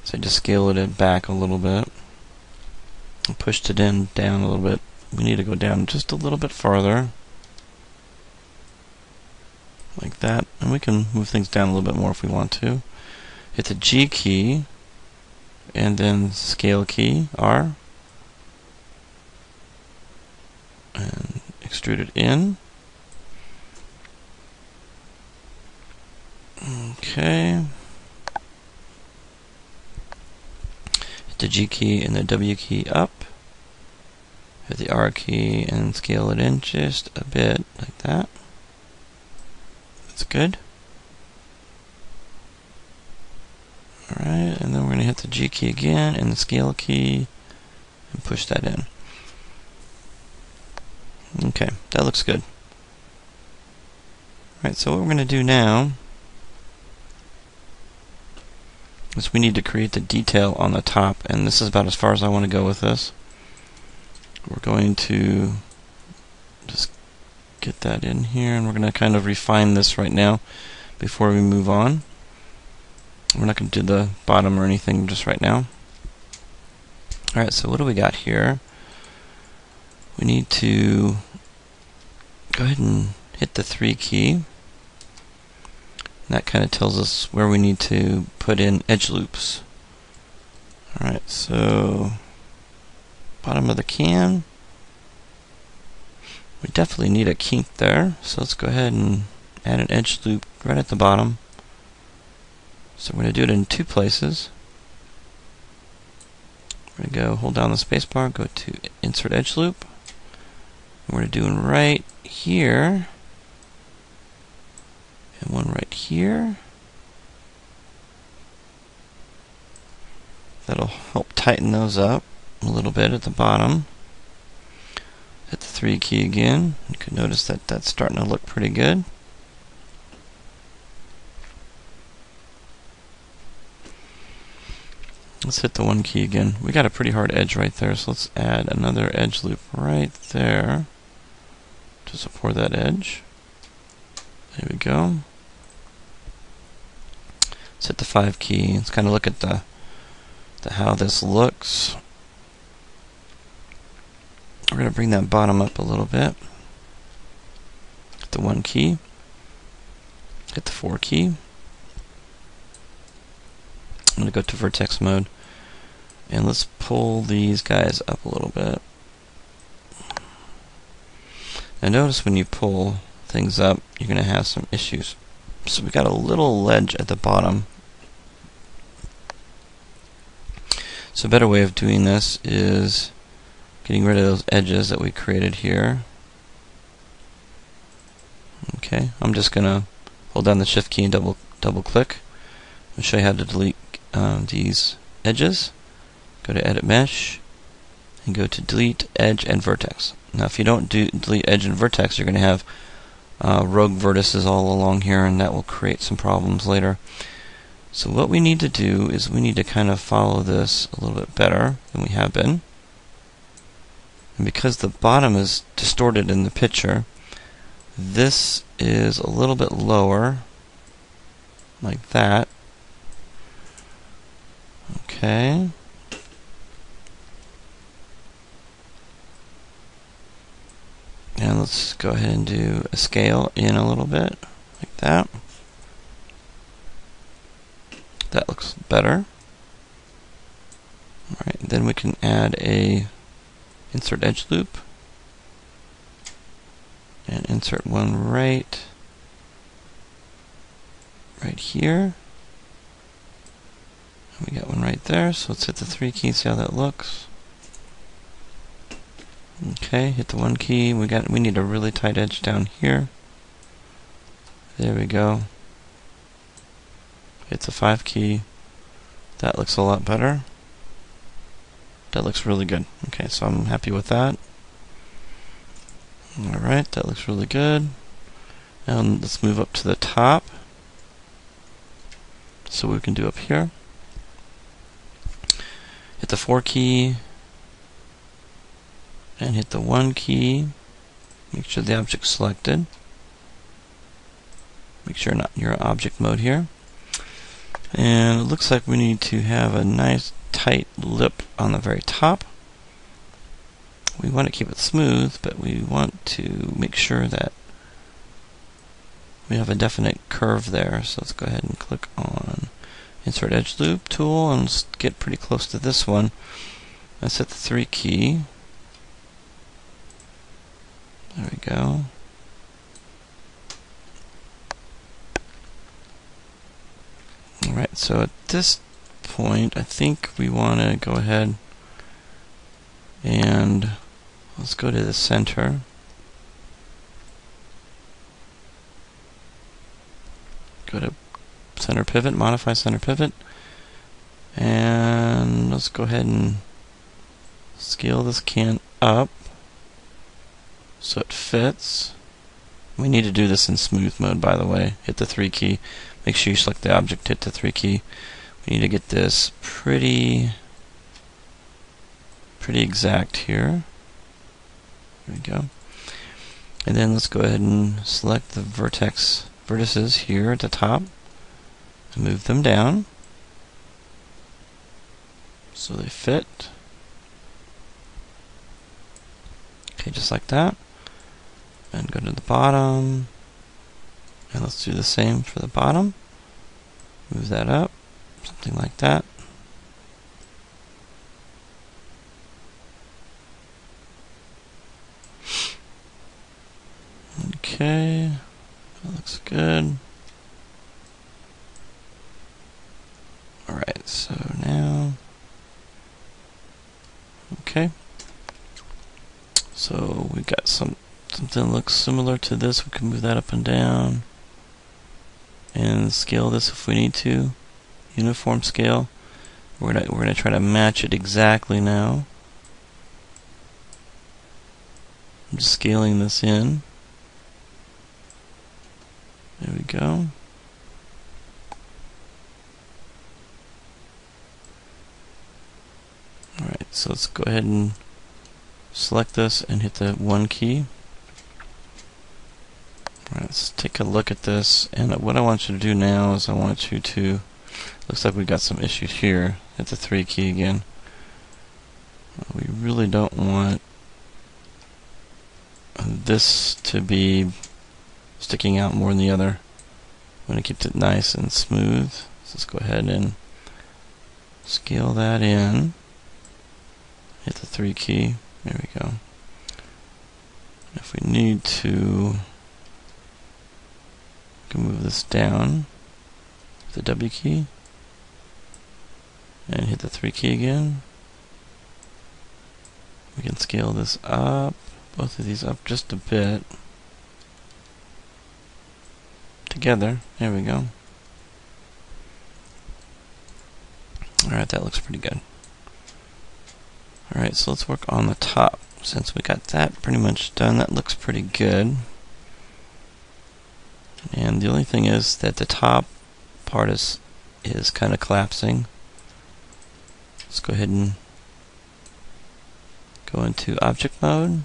So I just scaled it back a little bit. And pushed it down a little bit. We need to go down just a little bit farther. Like that. And we can move things down a little bit more if we want to. Hit the G key. And then scale key, R. And extrude it in. Okay. Hit the G key and the W key up. Hit the R key and scale it in just a bit, like that. That's good. Alright, and then we're going to hit the G key again and the scale key and push that in. Okay, that looks good. Alright, so what we're going to do now is we need to create the detail on the top, and this is about as far as I want to go with this. We're going to just get that in here, and we're going to kind of refine this right now before we move on. We're not going to do the bottom or anything just right now. Alright, so what do we got here? We need to go ahead and hit the 3 key. That kind of tells us where we need to put in edge loops. Alright, so bottom of the can. We definitely need a kink there, so let's go ahead and add an edge loop right at the bottom. So we're going to do it in 2 places. We're going to go hold down the spacebar, go to insert edge loop. And we're going to do one right here. And one right here. That'll help tighten those up a little bit at the bottom. Hit the 3 key again. You can notice that that's starting to look pretty good. Let's hit the 1 key again. We got a pretty hard edge right there, so let's add another edge loop right there to support that edge. There we go. Let's hit the 5 key. Let's kind of look at the how this looks. We're going to bring that bottom up a little bit. Hit the 1 key. Hit the 4 key. I'm going to go to vertex mode. And let's pull these guys up a little bit. Now notice when you pull things up, you're going to have some issues. So we got a little ledge at the bottom. So a better way of doing this is getting rid of those edges that we created here. Okay, I'm just going to hold down the shift key and double click. I'll show you how to delete these edges. Go to edit mesh and go to delete edge and vertex. Now if you don't delete edge and vertex, you're going to have rogue vertices all along here, and that will create some problems later. So what we need to do is we need to kind of follow this a little bit better than we have been. And because the bottom is distorted in the picture, this is a little bit lower, like that. Okay. And let's go ahead and do a scale in a little bit, like that. That looks better. Alright, then we can add a insert edge loop. And insert one right here. And we got one right there, so let's hit the 3 key, see how that looks. Okay, hit the 1 key. We need a really tight edge down here. There we go. Hit the 5 key. That looks a lot better. That looks really good. Okay, so I'm happy with that. Alright, that looks really good. Now let's move up to the top. So we can do up here. Hit the 4 key. And hit the 1 key. Make sure the object's selected. Make sure you're in object mode here. And it looks like we need to have a nice tight lip on the very top. We want to keep it smooth, but we want to make sure that we have a definite curve there. So let's go ahead and click on Insert Edge Loop tool and let's get pretty close to this one. Let's hit the 3 key. There we go. Alright, so at this point, I think we want to go ahead and let's go to the center. Go to center pivot, modify center pivot, and let's go ahead and scale this can up so it fits. We need to do this in smooth mode, by the way. Hit the 3 key. Make sure you select the object, hit the 3 key. We need to get this pretty exact here. There we go. And then let's go ahead and select the vertices here at the top and move them down so they fit. Okay, just like that. And go to the bottom. And let's do the same for the bottom. Move that up, something like that. Okay, that looks good. Alright, so now, okay. So we got something that looks similar to this. We can move that up and down and scale this if we need to. Uniform scale. We're gonna try to match it exactly now. I'm just scaling this in. There we go. Alright, so let's go ahead and select this and hit the 1 key. Alright, let's take a look at this, and what I want you to do now is I want you to, looks like we got some issues here. Hit the 3 key again. We really don't want this to be sticking out more than the other. We want to keep it nice and smooth. So let's go ahead and scale that in. Hit the 3 key. There we go. If we need to, we can move this down with the W key and hit the 3 key again. We can scale this up, both of these up just a bit. Together, there we go. Alright, that looks pretty good. Alright, so let's work on the top. Since we got that pretty much done, that looks pretty good. And the only thing is that the top part is kind of collapsing. Let's go ahead and go into object mode.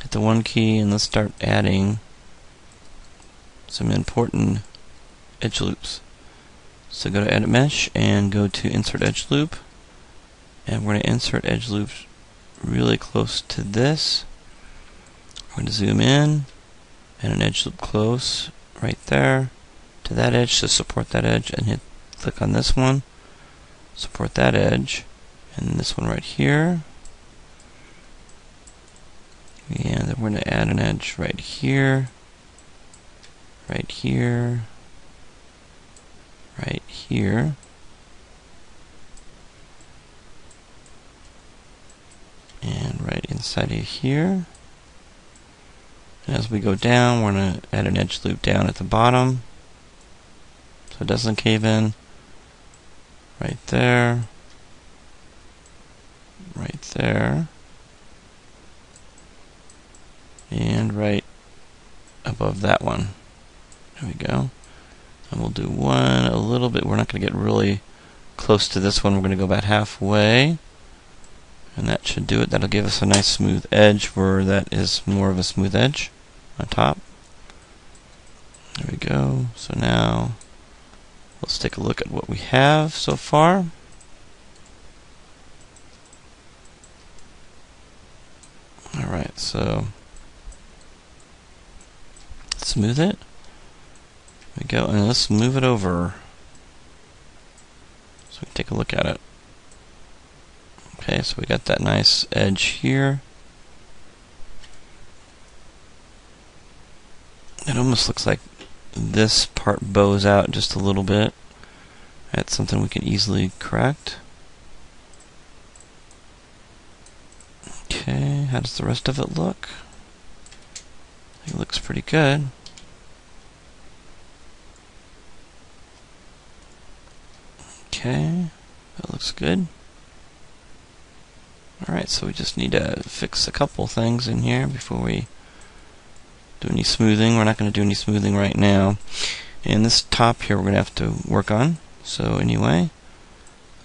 Hit the 1 key and let's start adding some important edge loops. So go to Edit Mesh and go to Insert Edge Loop. And we're going to insert edge loops really close to this. We're going to zoom in and an edge loop close right there to that edge to support that edge, and click on this one, support that edge, and this one right here. And then we're going to add an edge right here, right here, right here. And right inside of here. And as we go down, we're going to add an edge loop down at the bottom so it doesn't cave in. Right there. Right there. And right above that one. There we go. And we'll do one a little bit. We're not going to get really close to this one. We're going to go about halfway. And that should do it. That'll give us a nice smooth edge where that is more of a smooth edge on top. There we go. So now Let's take a look at what we have so far. Alright, so smooth it. There we go, and let's move it over so we can take a look at it. Okay, so we got that nice edge here. It almost looks like this part bows out just a little bit. That's something we can easily correct. Okay, how does the rest of it look? It looks pretty good. Okay, that looks good. Alright, so we just need to fix a couple things in here before we do any smoothing. We're not going to do any smoothing right now. And this top here we're going to have to work on. So anyway,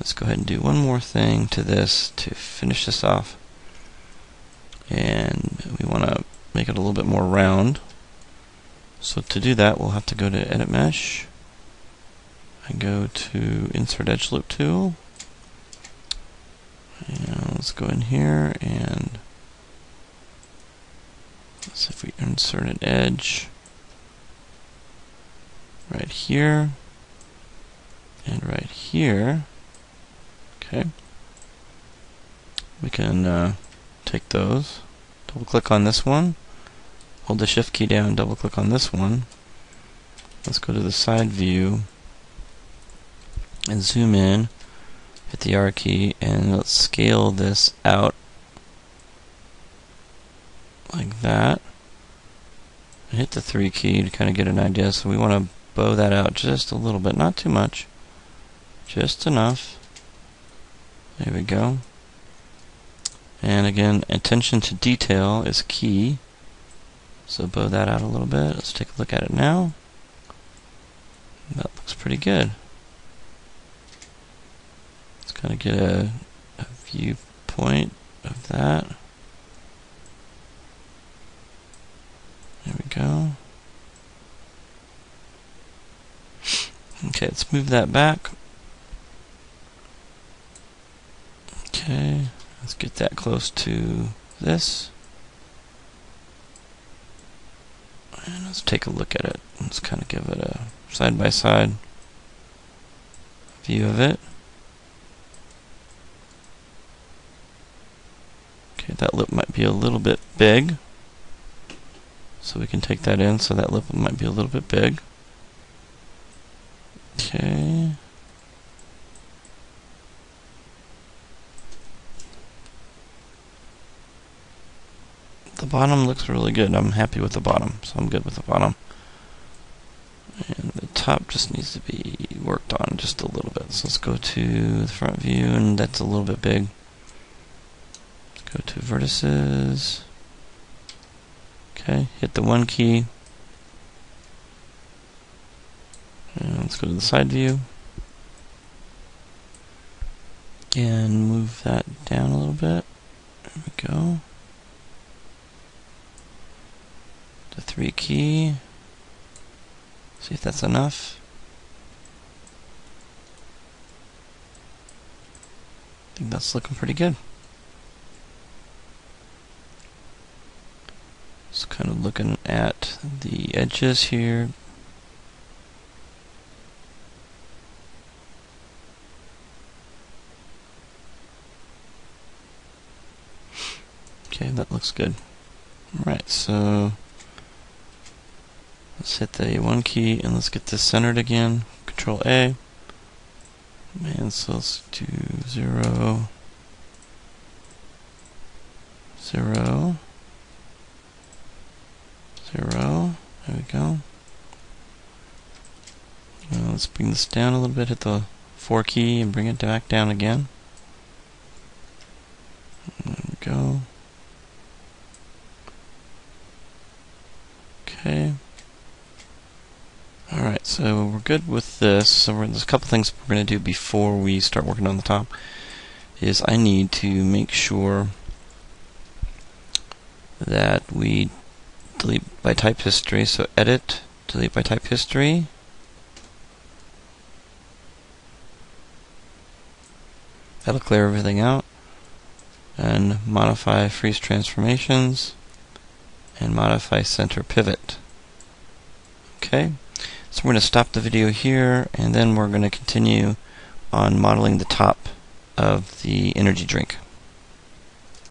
let's go ahead and do one more thing to this to finish this off. And we want to make it a little bit more round. So to do that, we'll have to go to Edit Mesh and go to Insert Edge Loop Tool. And let's go in here and let's see if we insert an edge right here and right here. Okay. We can take those, double click on this one, hold the shift key down, double click on this one. Let's go to the side view and zoom in, hit the R key, and let's scale this out like that. And hit the 3 key to kind of get an idea. So we want to bow that out just a little bit, not too much, just enough. There we go. And again, attention to detail is key. So bow that out a little bit. Let's take a look at it now. That looks pretty good. Let's kind of get a viewpoint of that. There we go. Okay, let's move that back. Okay, let's get that close to this. And let's take a look at it. Let's kind of give it a side-by-side view of it. Okay, that lip might be a little bit big. So we can take that in, so that lip might be a little bit big. Okay. The bottom looks really good. I'm happy with the bottom, so I'm good with the bottom. And the top just needs to be worked on just a little bit. So let's go to the front view, and that's a little bit big. Let's go to vertices. Okay, hit the 1 key. And let's go to the side view. And move that down a little bit. There we go. The 3 key. See if that's enough. I think that's looking pretty good. Just kind of looking at the edges here. Okay, that looks good. Alright, so let's hit the 1 key and let's get this centered again. Control A. And so let's do 0, 0, 0. There we go. Now let's bring this down a little bit. Hit the 4 key and bring it back down again. There we go. Okay. Alright, so we're good with this. So there's a couple things we're going to do before we start working on the top. Is I need to make sure that we delete by type history. So edit, delete by type history. That'll clear everything out. And modify freeze transformations. And modify center pivot. Okay, so we're going to stop the video here, and then we're going to continue on modeling the top of the energy drink.